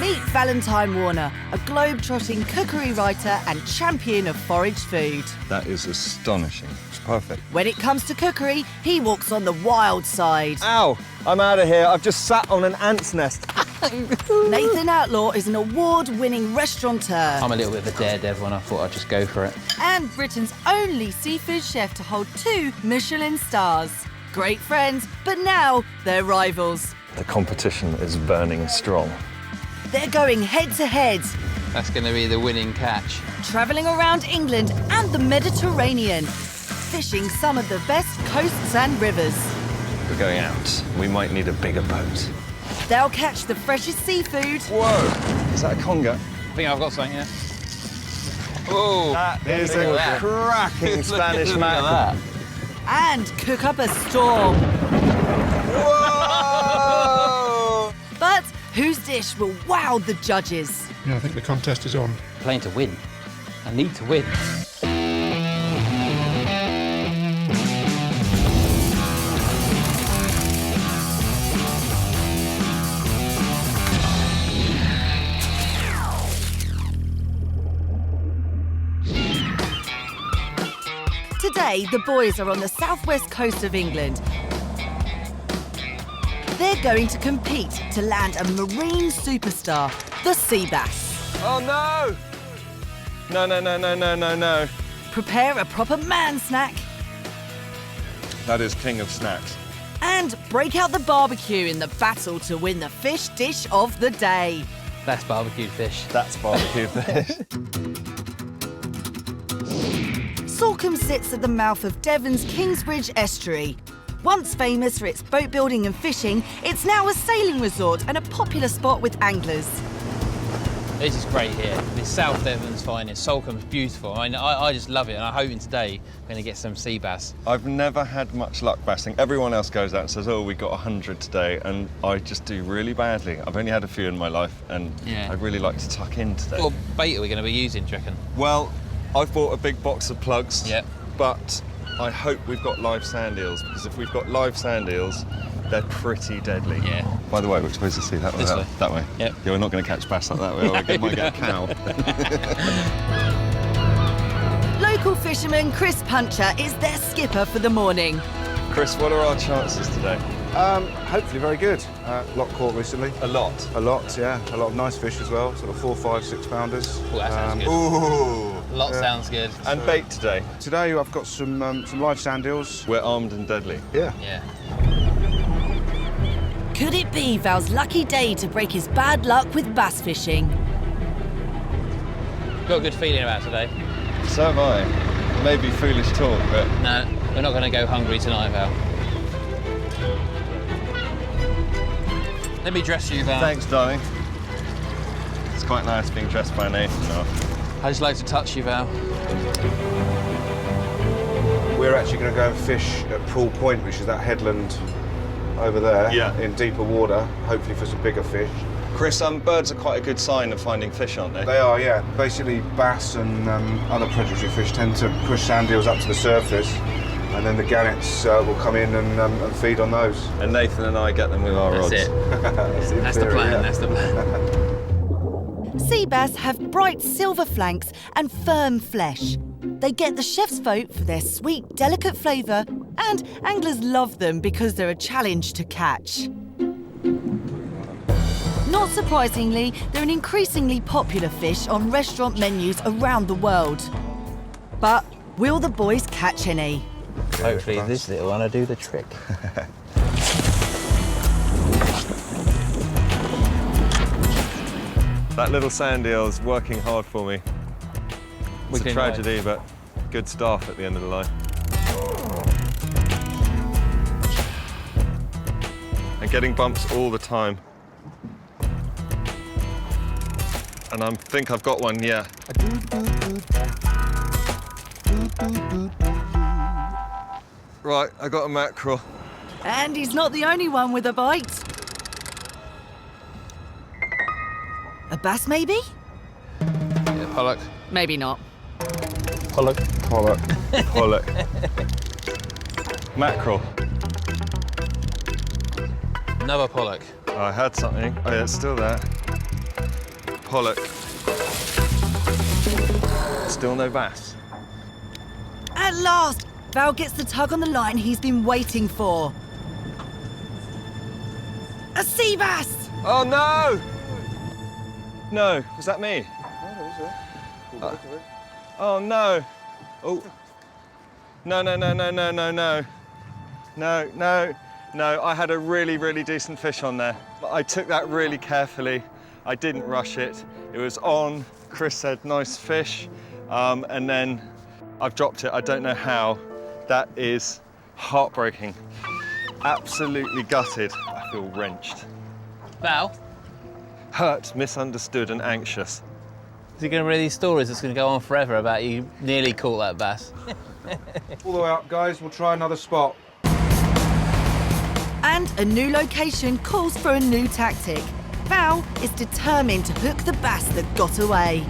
Meet Valentine Warner, a globe-trotting cookery writer and champion of foraged food. That is astonishing. It's perfect. When it comes to cookery, he walks on the wild side. Ow! I'm out of here. I've just sat on an ant's nest. Nathan Outlaw is an award-winning restaurateur. I'm a little bit of a daredevil and I thought I'd just go for it. And Britain's only seafood chef to hold 2 Michelin stars. Great friends, but now they're rivals. The competition is burning strong. They're going head-to-head, That's going to be the winning catch. travelling around England and the Mediterranean, fishing some of the best coasts and rivers. We're going out. We might need a bigger boat. They'll catch the freshest seafood. Whoa! Is that a conger? I think I've got something here. Oh, That is look a at that. cracking Spanish Look at mackerel. that. And cook up a storm. Whoa! But whose dish will wow the judges? Yeah, I think the contest is on. Playing to win. I need to win. Today, the boys are on the southwest coast of England. They're going to compete to land a marine superstar, the sea bass. Oh no! No, no, no, no, no, no, no. Prepare a proper man snack That is king of snacks. and break out the barbecue in the battle to win the fish dish of the day. That's barbecued fish. That's barbecue fish. Salcombe sits at the mouth of Devon's Kingsbridge estuary. Once famous for its boat building and fishing, it's now a sailing resort and a popular spot with anglers. This is great here. This South Devon's finest. Salcombe's beautiful. I mean, I just love it, and I'm hoping today we're going to get some sea bass. I've never had much luck bassing. Everyone else goes out and says, oh, we got 100 today, and I just do really badly. I've only had a few in my life, and Yeah. I'd really like to tuck in today. What bait are we going to be using, do you reckon? Well, I've bought a big box of plugs, Yep. but I hope we've got live sand eels, because if we've got live sand eels, they're pretty deadly. Yeah. By the way, we're supposed to see that way. This way. That way. Yep. Yeah, we're not going to catch bass like that way, or we might get a cow. Local fisherman Chris Puncher is their skipper for the morning. Chris, what are our chances today? Hopefully very good. A lot caught recently. A lot. A lot, yeah. A lot of nice fish as well. Sort of 4, 5, 6 pounders. Oh, that sounds good. Ooh. Lot sounds good. And bait today. Today I've got some live sand eels. We're armed and deadly. Yeah. Yeah. Could it be Val's lucky day to break his bad luck with bass fishing? Got a good feeling about today. So have I. Maybe foolish talk, but No, we're not going to go hungry tonight, Val. Let me dress you, Val. thanks, darling. It's quite nice being dressed by Nathan now. I just like to touch you, Val. We're actually going to go and fish at Pool Point, which is that headland over there. Yeah. In deeper water, hopefully for some bigger fish. Chris, birds are quite a good sign of finding fish, aren't they? They are, yeah. Basically, bass and other predatory fish tend to push sand eels up to the surface, and then the gannets will come in and feed on those. And Nathan and I get them with our rods. That's it. In That's the theory, plan, yeah. that's the plan. Sea bass have bright silver flanks and firm flesh. They get the chef's vote for their sweet, delicate flavour, and anglers love them because they're a challenge to catch. Not surprisingly, they're an increasingly popular fish on restaurant menus around the world. But will the boys catch any? Hopefully this little one will do the trick. That little sand eel is working hard for me. It's a Wicked tragedy, but good staff at the end of the line. And getting bumps all the time. And I think I've got one, yeah. Right, I got a mackerel. And he's not the only one with a bite. A bass, maybe? Yeah, pollock. Maybe not. Pollock. Pollock. Pollock. Mackerel. Another pollock. Oh, I had something. Oh, yeah, it's still there. pollock. Still no bass. At last, Val gets the tug on the line he's been waiting for. A sea bass! Oh no! No, was that me? Oh no! Oh. No, no, no, no, no, no, no. No, no, no, I had a really, really decent fish on there. I took that really carefully. I didn't rush it. It was on. Chris said, nice fish. And then I've dropped it. I don't know how. That is heartbreaking. Absolutely gutted. I feel wrenched. Val, Hurt, misunderstood, and anxious. is he going to read these stories that's going to go on forever about you nearly caught that bass? All the way up, guys. We'll try another spot. And a new location calls for a new tactic. Val is determined to hook the bass that got away.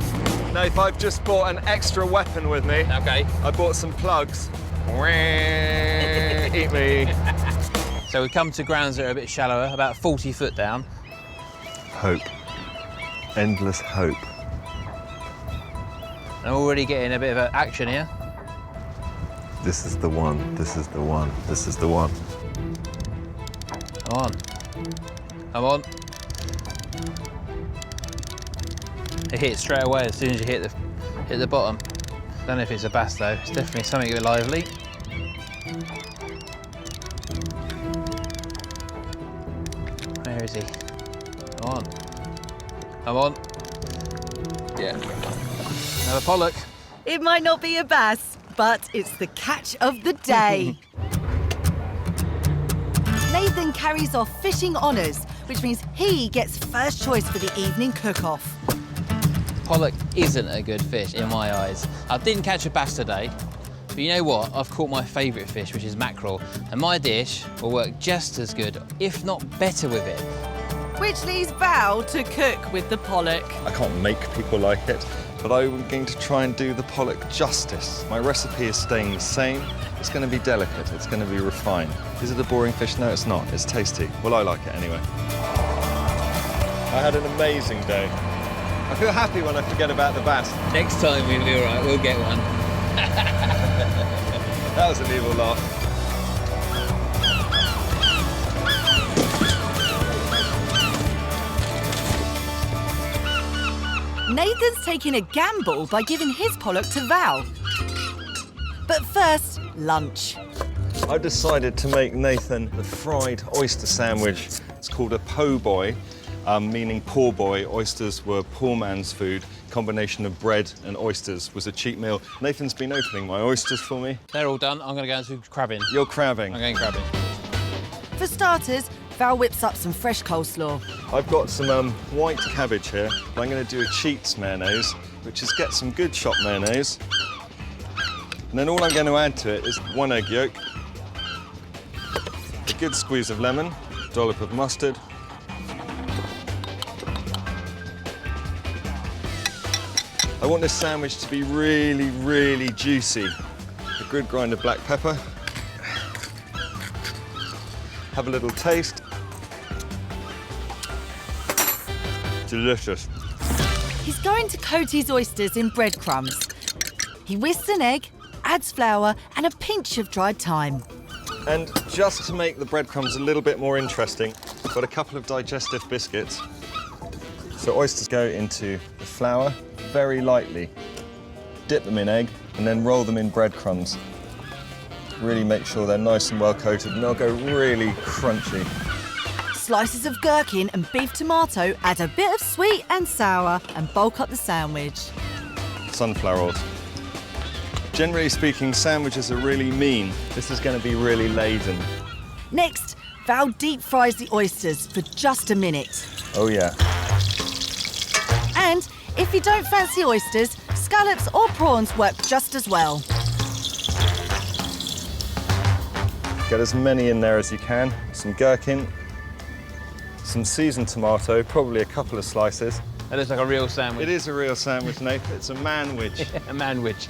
Nath, I've just bought an extra weapon with me. Okay. I bought some plugs. Eat me. So we come to grounds that are a bit shallower, about 40 foot down. Hope. Endless hope. I'm already getting a bit of action here. This is the one. This is the one. This is the one. Come on. Come on. It hits straight away as soon as you hit the bottom. Don't know if it's a bass though. It's definitely something a bit lively. Where is he? Come on. Come on. Yeah. Another pollock. It might not be a bass, but it's the catch of the day. Nathan carries off fishing honours, which means he gets first choice for the evening cook-off. Pollock isn't a good fish in my eyes. I didn't catch a bass today, but you know what? I've caught my favourite fish, which is mackerel, and my dish will work just as good, if not better with it. Which leaves Val to cook with the pollock. I can't make people like it, but I'm going to try and do the pollock justice. My recipe is staying the same. It's going to be delicate. It's going to be refined. Is it a boring fish? No, it's not. It's tasty. Well, I like it anyway. I had an amazing day. I feel happy when I forget about the bass. Next time we'll be all right. We'll get one. That was an evil laugh. Nathan's taking a gamble by giving his pollock to Val. But first, lunch. I decided to make Nathan the fried oyster sandwich. It's called a po' boy, meaning poor boy. Oysters were poor man's food. Combination of bread and oysters was a cheap meal. Nathan's been opening my oysters for me. They're all done. I'm going to go into crabbing. You're crabbing. I'm going crabbing. For starters, Val whips up some fresh coleslaw. I've got some white cabbage here. I'm going to do a cheats mayonnaise, which is get some good shop mayonnaise. And then all I'm going to add to it is 1 egg yolk, a good squeeze of lemon, dollop of mustard, I want this sandwich to be really, really juicy. A good grind of black pepper. Have a little taste. Delicious. He's going to coat his oysters in breadcrumbs. He whisks an egg, adds flour and a pinch of dried thyme. And just to make the breadcrumbs a little bit more interesting, I've got a couple of digestive biscuits. So oysters go into the flour very lightly, dip them in egg, and then roll them in breadcrumbs. Really make sure they're nice and well coated, and they'll go really crunchy. Slices of gherkin and beef tomato add a bit of sweet and sour and bulk up the sandwich. Sunflower oils. Generally speaking, sandwiches are really mean. This is going to be really laden. Next, Val deep fries the oysters for just a minute. Oh yeah. And if you don't fancy oysters, scallops or prawns work just as well. Get as many in there as you can. Some gherkin, some seasoned tomato, probably a couple of slices. That looks like a real sandwich. It is a real sandwich, Nath. It's a manwich. A manwich.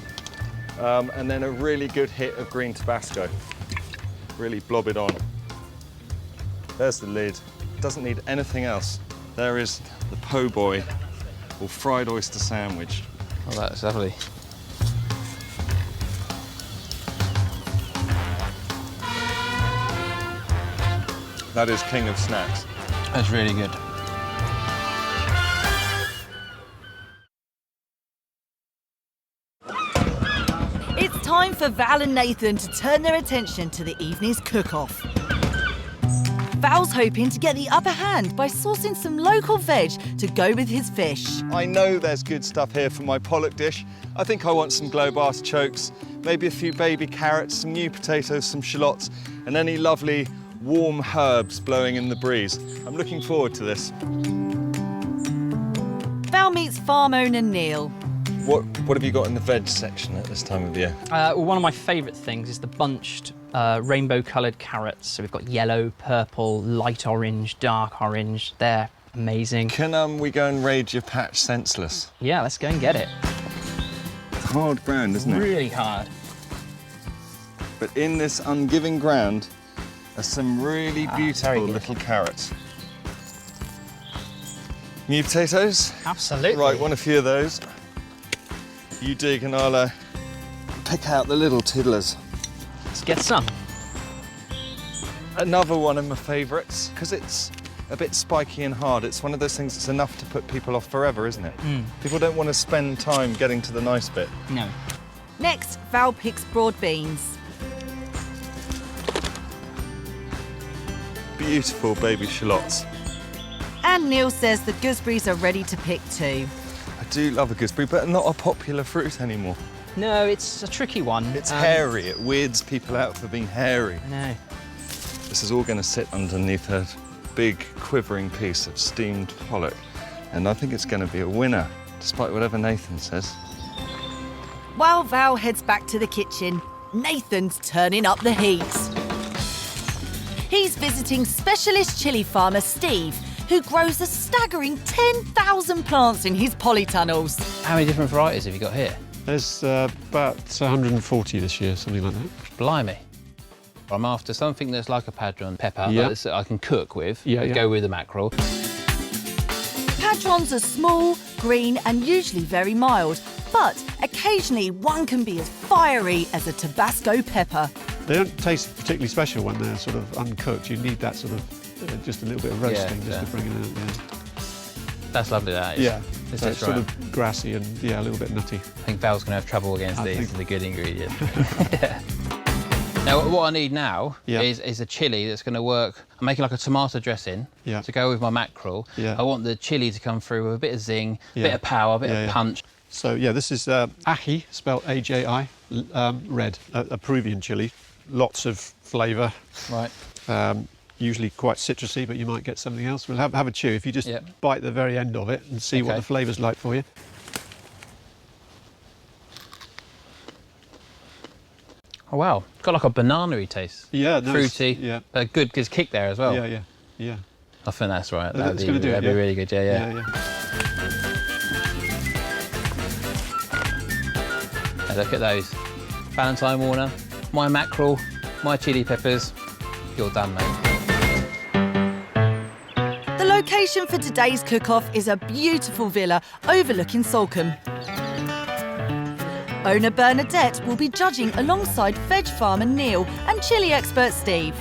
And then a really good hit of green Tabasco. Really blob it on. There's the lid. Doesn't need anything else. There is the po' boy or fried oyster sandwich. Oh, that's lovely. That is king of snacks. That's really good. It's time for Val and Nathan to turn their attention to the evening's cook-off. Val's hoping to get the upper hand by sourcing some local veg to go with his fish. I know there's good stuff here for my pollock dish. I think I want some globe artichokes, maybe a few baby carrots, some new potatoes, some shallots, and any lovely warm herbs blowing in the breeze. I'm looking forward to this. Val meets farm owner Neil. What have you got in the veg section at this time of year? Well, one of my favourite things is the bunched rainbow-coloured carrots. So we've got yellow, purple, light orange, dark orange. They're amazing. Can we go and raid your patch senseless? Yeah, let's go and get it. It's hard ground, isn't it? Really hard. But in this ungiving ground are some really very beautiful good. little carrots. New potatoes? Absolutely. Right, want a few of those. You dig and I'll pick out the little tiddlers. Let's get some. Another one of my favourites, because it's a bit spiky and hard. It's one of those things that's enough to put people off forever, isn't it? People don't want to spend time getting to the nice bit. No. Next, Val picks broad beans. Beautiful baby shallots. And Neil says the gooseberries are ready to pick too. I do love a gooseberry, but not a popular fruit anymore. No, it's a tricky one. It's hairy. It weirds people out for being hairy. I know. This is all going to sit underneath a big quivering piece of steamed pollock, and I think it's going to be a winner, despite whatever Nathan says. While Val heads back to the kitchen, Nathan's turning up the heat. He's visiting specialist chilli farmer Steve, who grows a staggering 10,000 plants in his polytunnels. How many different varieties have you got here? There's about 140 this year, something like that. Blimey. I'm after something that's like a padron pepper Yeah. that I can cook with, Yeah, yeah. go with the mackerel. Padrons are small, green and usually very mild, but occasionally one can be as fiery as a Tabasco pepper. They don't taste particularly special when they're sort of uncooked. You need that sort of, just a little bit of roasting Yeah, just to bring it out. That's lovely, that is. Yeah. This So is it's sort right. of grassy and, yeah, a little bit nutty. I think Val's going to have trouble against I these think- as a good ingredient. Yeah. Now, what I need now Yeah. is a chilli that's going to work. I'm making like a tomato dressing Yeah. to go with my mackerel. Yeah. I want the chilli to come through with a bit of zing, a Yeah. bit of power, a bit Yeah, of yeah. punch. So, yeah, this is ají, spelled A-J-I, red, a Peruvian chili. Lots of flavour, Right. usually quite citrusy, but you might get something else. We'll have a chew if you just Yep. bite the very end of it and see what Okay. the flavour's like for you. Oh, wow. It's got like a banana-y taste. Yeah, no, it's- Fruity, yeah. but good kick there as well. Yeah, yeah, yeah. I think that's right. That's gonna do it, that'd be yeah. really good, yeah. Yeah, yeah. Now look at those. Valentine Warner, my mackerel, my chili peppers. You're done, mate. The location for today's cook-off is a beautiful villa overlooking Salcombe. Owner Bernadette will be judging alongside veg farmer Neil and chili expert Steve.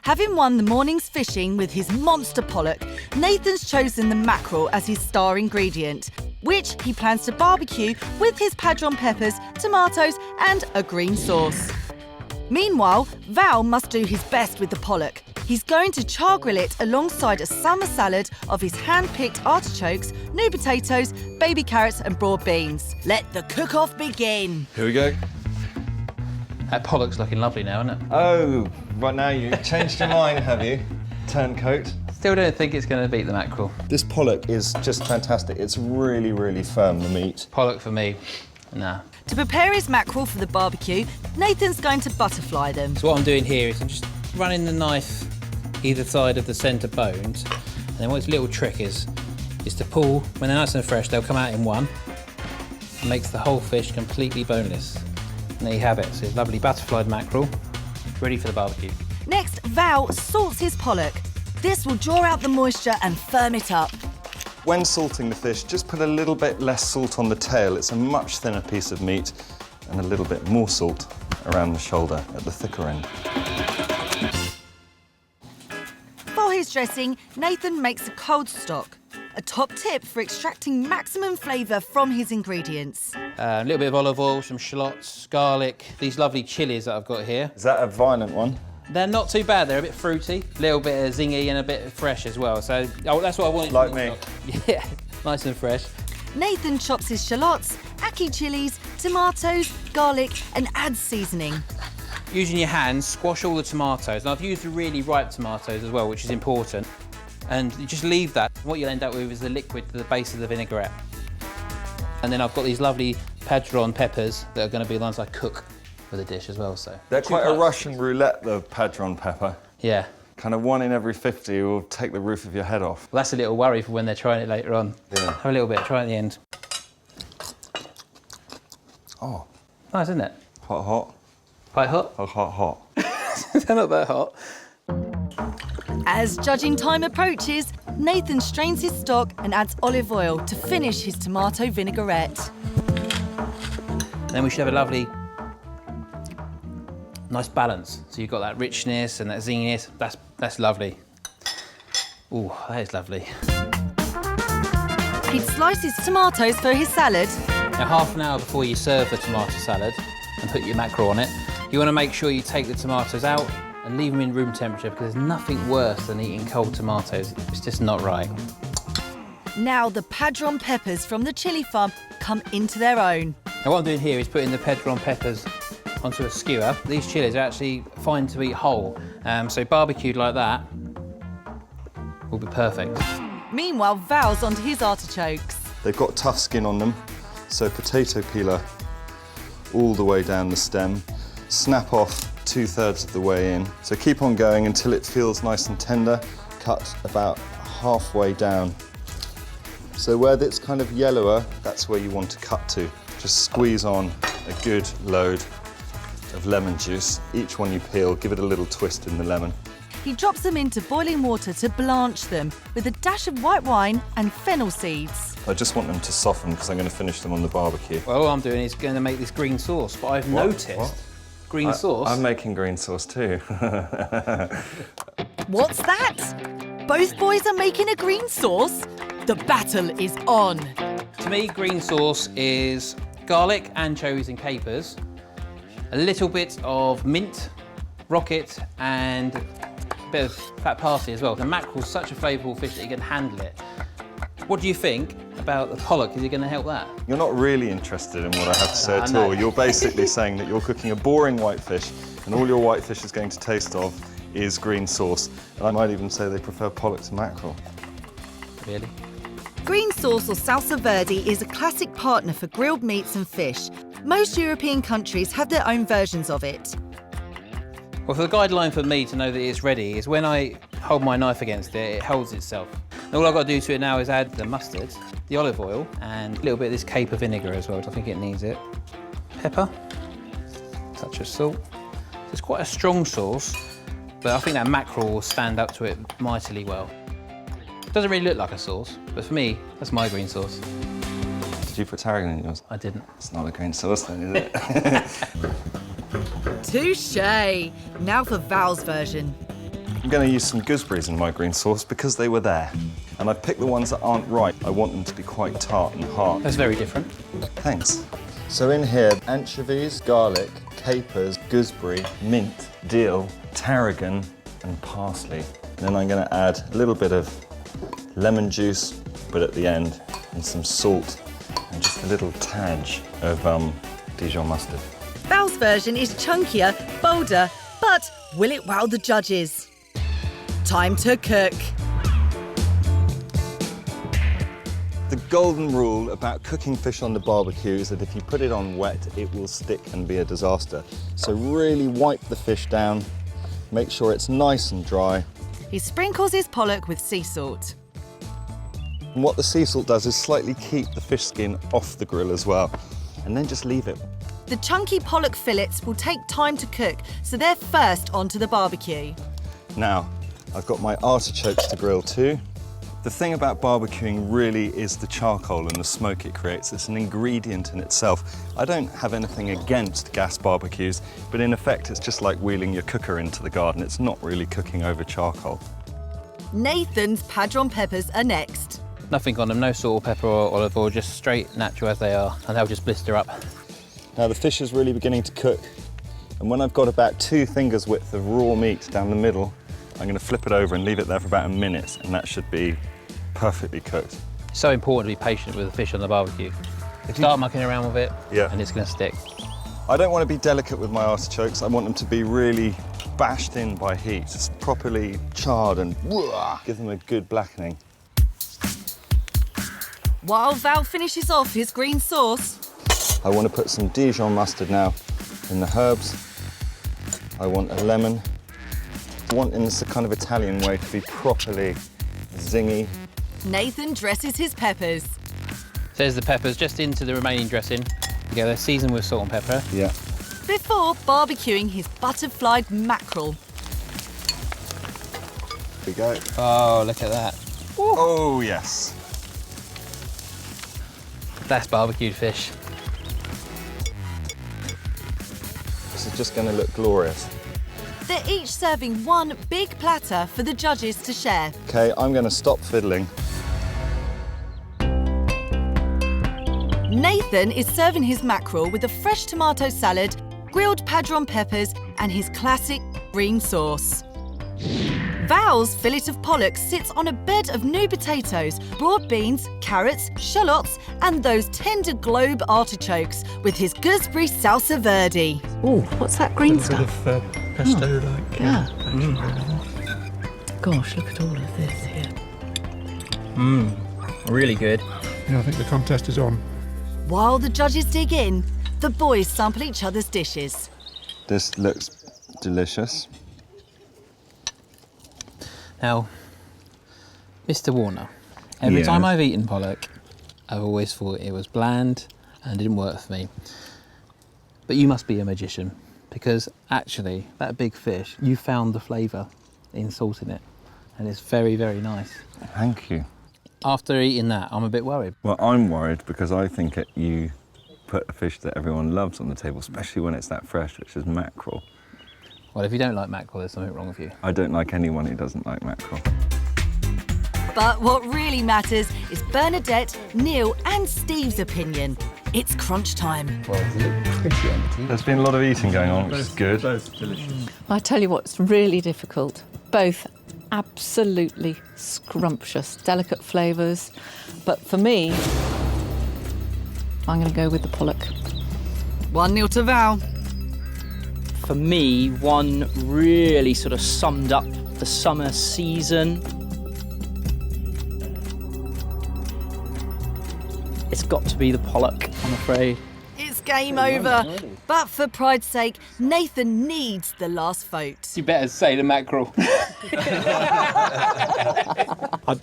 Having won the morning's fishing with his monster pollock, Nathan's chosen the mackerel as his star ingredient, which he plans to barbecue with his padron peppers, tomatoes and a green sauce. Meanwhile, Val must do his best with the pollock. He's going to char grill it alongside a summer salad of his hand-picked artichokes, new potatoes, baby carrots and broad beans. Let the cook-off begin. Here we go. That pollock's looking lovely now, isn't it? Oh, right now you've changed your mind, have you? Turncoat. Still don't think it's going to beat the mackerel. This pollock is just fantastic. It's really, really firm, the meat. Pollock for me, nah. To prepare his mackerel for the barbecue, Nathan's going to butterfly them. So what I'm doing here is I'm just running the knife either side of the centre bones, and then what's a little trick is to pull, when they're nice and fresh, they'll come out in one. It makes the whole fish completely boneless. And there you have it. So it's lovely butterflied mackerel, ready for the barbecue. Next, Val salts his pollock. This will draw out the moisture and firm it up. When salting the fish, just put a little bit less salt on the tail. It's a much thinner piece of meat, and a little bit more salt around the shoulder at the thicker end. For his dressing, Nathan makes a cold stock, a top tip for extracting maximum flavour from his ingredients. A little bit of olive oil, some shallots, garlic, these lovely chilies that I've got here. Is that a violent one? They're not too bad, they're a bit fruity, a little bit of zingy and a bit fresh as well. So that's what I wanted. Like me. Yeah, nice and fresh. Nathan chops his shallots, ackee chilies, tomatoes, garlic and adds seasoning. Using your hands, squash all the tomatoes. And I've used the really ripe tomatoes as well, which is important. And you just leave that. What you'll end up with is the liquid to the base of the vinaigrette. And then I've got these lovely padron peppers that are going to be the ones I cook for the dish as well. So They're quite a Russian roulette, the padron pepper. Yeah. Kind of 1 in every 50 will take the roof of your head off. Well, that's a little worry for when they're trying it later on. Yeah. Have a little bit, try it at the end. Oh. Nice, isn't it? Hot, hot. Quite hot? Hot, hot, hot. They're not that hot. As judging time approaches, Nathan strains his stock and adds olive oil to finish his tomato vinaigrette. Then we should have a lovely, nice balance. So you've got that richness and that zinginess. That's lovely. Ooh, that is lovely. He'd slice his tomatoes for his salad. Now, half an hour before you serve the tomato salad and put your mackerel on it, you want to make sure you take the tomatoes out and leave them in room temperature, because there's nothing worse than eating cold tomatoes. It's just not right. Now the padron peppers from the chilli farm come into their own. Now what I'm doing here is putting the padron peppers onto a skewer. These chilies are actually fine to eat whole, so barbecued like that will be perfect. Meanwhile, Val's onto his artichokes. They've got tough skin on them, so potato peeler all the way down the stem. Snap off 2/3 of the way in. So keep on going until it feels nice and tender. Cut about halfway down. So where it's kind of yellower, that's where you want to cut to. Just squeeze on a good load of lemon juice. Each one you peel, give it a little twist in the lemon. He drops them into boiling water to blanch them with a dash of white wine and fennel seeds. I just want them to soften because I'm going to finish them on the barbecue. Well, all I'm doing is going to make this green sauce, but I've noticed green sauce. I'm making green sauce too. What's that? Both boys are making a green sauce? The battle is on. To me, green sauce is garlic, anchovies and capers, a little bit of mint, rocket and a bit of fat parsley as well. The mackerel's such a flavourful fish that you can handle it. What do you think about the pollock? Is it going to help that? You're not really interested in what I have to say at no. all. You're basically saying that you're cooking a boring white fish and all your white fish is going to taste of is green sauce. And I might even say they prefer pollock to mackerel. Really? Green sauce or salsa verde is a classic partner for grilled meats and fish. Most European countries have their own versions of it. Well, for the guideline for me to know that it's ready is when I hold my knife against it, it holds itself. And all I've got to do to it now is add the mustard, the olive oil, and a little bit of this caper vinegar as well, I think it needs it. Pepper, touch of salt. So it's quite a strong sauce, but I think that mackerel will stand up to it mightily well. It doesn't really look like a sauce, but for me, that's my green sauce. Did you put tarragon in yours? I didn't. It's not a green sauce then, is it? Touché! Now for Val's version. I'm going to use some gooseberries in my green sauce because they were there. And I've picked the ones that aren't ripe. I want them to be quite tart and hard. That's very different. Thanks. So in here, anchovies, garlic, capers, gooseberry, mint, dill, tarragon and parsley. And then I'm going to add a little bit of lemon juice, but at the end, and some salt and just a little tad of Dijon mustard. Val's version is chunkier, bolder, but will it wow the judges? Time to cook. The golden rule about cooking fish on the barbecue is that if you put it on wet, it will stick and be a disaster. So really wipe the fish down, make sure it's nice and dry. He sprinkles his pollock with sea salt. And what the sea salt does is slightly keep the fish skin off the grill as well, and then just leave it. The chunky pollock fillets will take time to cook, so they're first onto the barbecue. Now, I've got my artichokes to grill too. The thing about barbecuing really is the charcoal and the smoke it creates. It's an ingredient in itself. I don't have anything against gas barbecues, but in effect it's just like wheeling your cooker into the garden. It's not really cooking over charcoal. Nathan's Padron peppers are next. Nothing on them, no salt or pepper or olive oil, just straight natural as they are, and they'll just blister up. Now the fish is really beginning to cook, and when I've got about 2 fingers width of raw meat down the middle, I'm going to flip it over and leave it there for about a minute, and that should be perfectly cooked. It's so important to be patient with the fish on the barbecue. Start mucking around with it, and it's going to stick. I don't want to be delicate with my artichokes. I want them to be really bashed in by heat, just properly charred and give them a good blackening. While Val finishes off his green sauce, I want to put some Dijon mustard now in the herbs. I want a lemon. I want in this kind of Italian way to be properly zingy. Nathan dresses his peppers. So there's the peppers just into the remaining dressing. Yeah, they're seasoned with salt and pepper. Yeah. Before barbecuing his butterflied mackerel. Here we go. Oh, look at that. Oh, yes. That's barbecued fish. This is just going to look glorious. They're each serving one big platter for the judges to share. Okay, I'm going to stop fiddling. Nathan is serving his mackerel with a fresh tomato salad, grilled Padron peppers and his classic green sauce. Val's fillet of pollock sits on a bed of new potatoes, broad beans, carrots, shallots and those tender globe artichokes with his gooseberry salsa verde. Oh, what's that green stuff? Bit of pesto-like. Yeah. Gosh, look at all of this here. Really good. Yeah, I think the contest is on. While the judges dig in, the boys sample each other's dishes. This looks delicious. Now, Mr. Warner, every Yeah. time I've eaten pollock, I've always thought it was bland and didn't work for me. But you must be a magician, because actually, that big fish, you found the flavour in salting it, and it's very, very nice. Thank you. After eating that, I'm a bit worried. Well, I'm worried because I think you put a fish that everyone loves on the table, especially when it's that fresh, which is mackerel. Well, if you don't like mackerel, there's something wrong with you. I don't like anyone who doesn't like mackerel. But what really matters is Bernadette, Neil and Steve's opinion. It's crunch time. Well, does it look pretty empty? There's been a lot of eating going on, which is good. Both delicious. I tell you what's really difficult. Both absolutely scrumptious, delicate flavours. But for me, I'm going to go with the pollock. 1-0 to Val. For me, one really sort of summed up the summer season. It's got to be the pollock, I'm afraid. It's game over. But for pride's sake, Nathan needs the last vote. You better say the mackerel.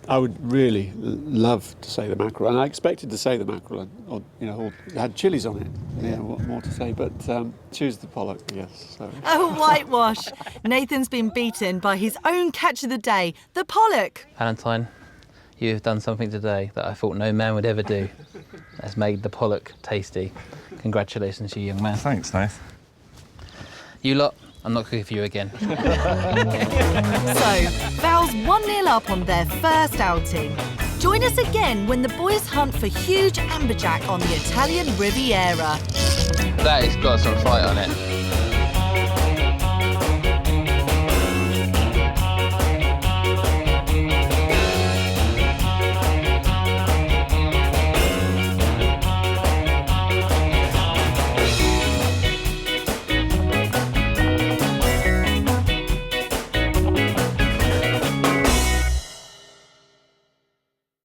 I would really love to say the mackerel, and I expected to say the mackerel, or it had chilies on it. Yeah, what more to say? But choose the pollock, yes. So. A whitewash. Nathan's been beaten by his own catch of the day, the pollock. Valentine, you have done something today that I thought no man would ever do. That's made the pollock tasty. Congratulations to you, young man. Thanks, Nath. You lot, I'm not cooking for you again. So, Val's 1-0 up on their first outing. Join us again when the boys hunt for huge amberjack on the Italian Riviera. That has got some fight on it.